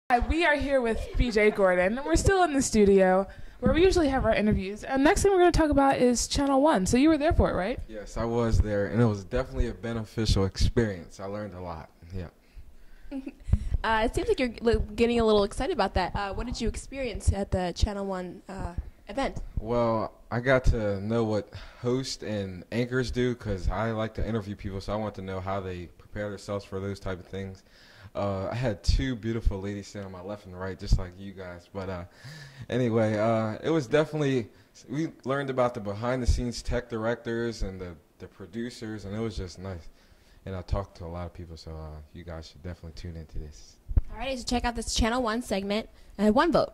Hi, we are here with BJ Gordon, and we're still in the studio where we usually have our interviews. And next thing we're going to talk about is Channel 1. So you were there for it, right? Yes, I was there, and it was definitely a beneficial experience. I learned a lot. Yeah. It seems like you're getting a little excited about that. What did you experience at the Channel 1 event? Well, I got to know what hosts and anchors do because I like to interview people, so I want to know how they prepare themselves for those type of things. I had two beautiful ladies sitting on my left and right, just like you guys. But anyway, it was definitely, we learned about the behind-the-scenes tech directors and the producers, and it was just nice. And I talked to a lot of people, so you guys should definitely tune into this. All right, so check out this Channel 1 segment, One Vote.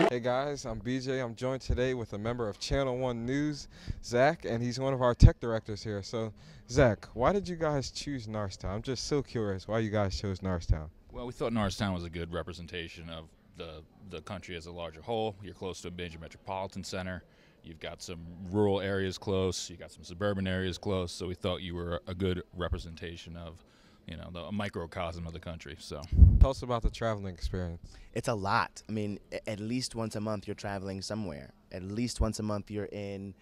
Hey guys, I'm BJ. I'm joined today with a member of Channel 1 News, Zach, and he's one of our tech directors here. So, Zach, why did you guys choose Norristown? I'm just so curious why you guys chose Norristown. Well, we thought Norristown was a good representation of the country as a larger whole. You're close to a major metropolitan center. You've got some rural areas close. You got some suburban areas close. So we thought you were a good representation of, a microcosm of the country. So Tell us about the traveling experience. It's a lot. I mean, at least once a month you're traveling somewhere. At least once a month you're in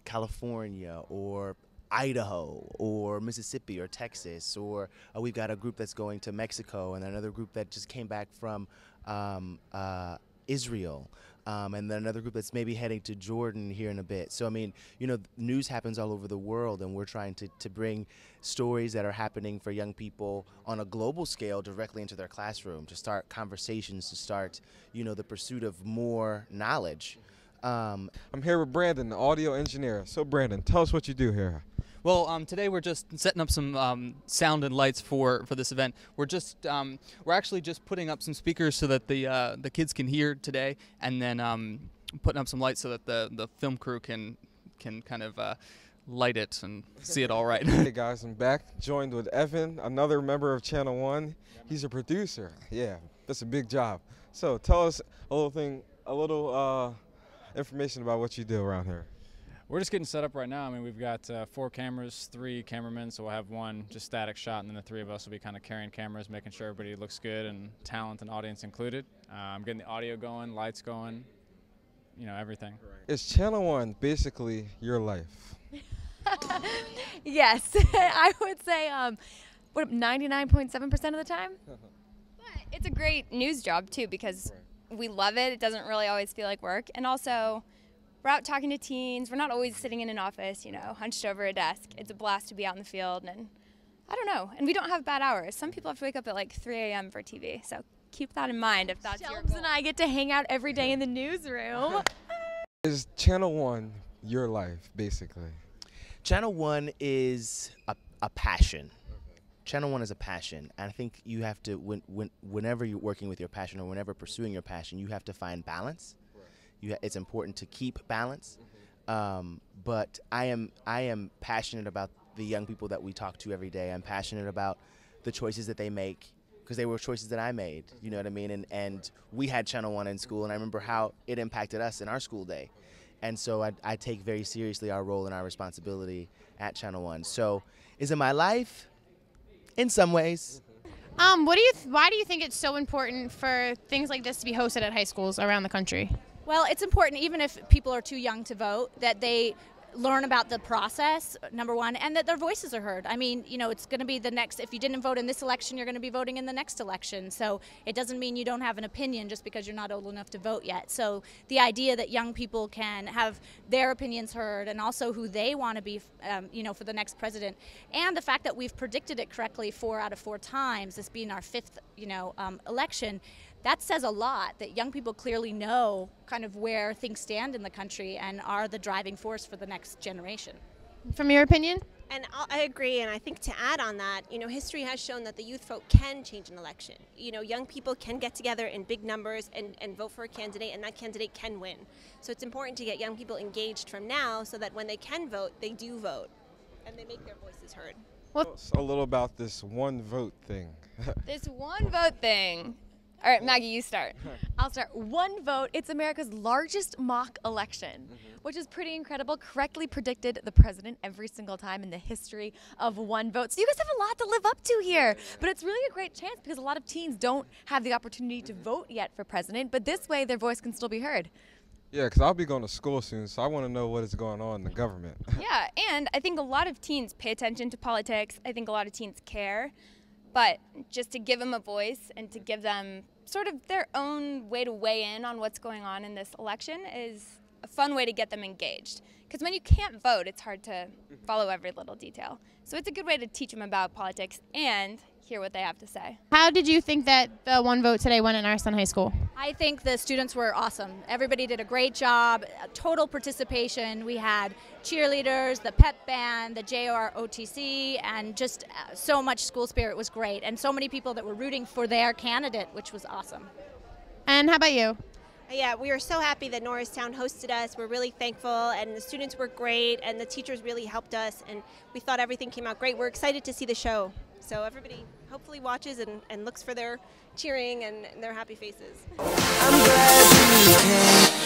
California or Idaho or Mississippi or Texas, or we've got a group that's going to Mexico and another group that just came back from Israel. And then another group that's maybe heading to Jordan here in a bit. So, I mean, news happens all over the world, and we're trying to bring stories that are happening for young people on a global scale directly into their classroom, to start conversations, to start, the pursuit of more knowledge. I'm here with Brandon, the audio engineer. So, Brandon, tell us what you do here. Well, today we're just setting up some sound and lights for this event. We're actually just putting up some speakers so that the kids can hear today, and then putting up some lights so that the film crew can kind of light it and see it all right. Hey guys, I'm back, joined with Evan, another member of Channel 1. He's a producer. Yeah, that's a big job. So tell us a little information about what you do around here. We're just getting set up right now. I mean, we've got 4 cameras, 3 cameramen, so we'll have one just static shot, and then the 3 of us will be kind of carrying cameras, making sure everybody looks good and talent and audience included. I'm getting the audio going, lights going, everything. Is Channel 1 basically your life? Yes, I would say 99.7% of the time. But it's a great news job too, because we love it. It doesn't really always feel like work, and also we're out talking to teens. We're not always sitting in an office, hunched over a desk. It's a blast to be out in the field, and I don't know. And we don't have bad hours. Some people have to wake up at like 3 a.m. for TV, so keep that in mind if that's your goal. And I get to hang out every day in the newsroom. Is Channel 1 your life, basically? Channel 1 is a passion. Channel 1 is a passion, and I think you have to, whenever you're working with your passion or whenever pursuing your passion, you have to find balance. It's important to keep balance, but I am passionate about the young people that we talk to every day. I'm passionate about the choices that they make, because they were choices that I made, you know what I mean? And we had Channel 1 in school, and I remember how it impacted us in our school day. And so I take very seriously our role and our responsibility at Channel 1. So is it my life? In some ways. Why do you think it's so important for things like this to be hosted at high schools around the country? Well, it's important, even if people are too young to vote, that they learn about the process, number one, and that their voices are heard. I mean, it's going to be the next, if you didn't vote in this election, you're going to be voting in the next election. So it doesn't mean you don't have an opinion just because you're not old enough to vote yet. So the idea that young people can have their opinions heard, and also who they want to be, for the next president, and the fact that we've predicted it correctly 4 out of 4 times, this being our 5th, election, that says a lot, that young people clearly know kind of where things stand in the country and are the driving force for the next generation. From your opinion? And I agree, and I think to add on that, history has shown that the youth vote can change an election. Young people can get together in big numbers and vote for a candidate, and that candidate can win. So it's important to get young people engaged from now so that when they can vote, they do vote, and they make their voices heard. Well, a little about this one vote thing. This one vote thing. All right, Maggie, you start. I'll start. One vote. It's America's largest mock election, which is pretty incredible. Correctly predicted the president every single time in the history of one vote. So you guys have a lot to live up to here. But it's really a great chance because a lot of teens don't have the opportunity to vote yet for president. But this way, their voice can still be heard. Yeah, because I'll be going to school soon, so I want to know what is going on in the government. Yeah, and I think a lot of teens pay attention to politics. I think a lot of teens care. But just to give them a voice and to give them sort of their own way to weigh in on what's going on in this election is a fun way to get them engaged. Because when you can't vote, it's hard to follow every little detail. So it's a good way to teach them about politics and hear what they have to say. How did you think that the one vote today went in Arson High School? I think the students were awesome. Everybody did a great job, total participation. We had cheerleaders, the pep band, the JROTC, and just so much school spirit was great. And so many people that were rooting for their candidate, which was awesome. And how about you? Yeah, we are so happy that Norristown hosted us. We're really thankful, and the students were great, and the teachers really helped us, and we thought everything came out great. We're excited to see the show. So everybody hopefully watches and looks for their cheering and their happy faces. I'm glad you came.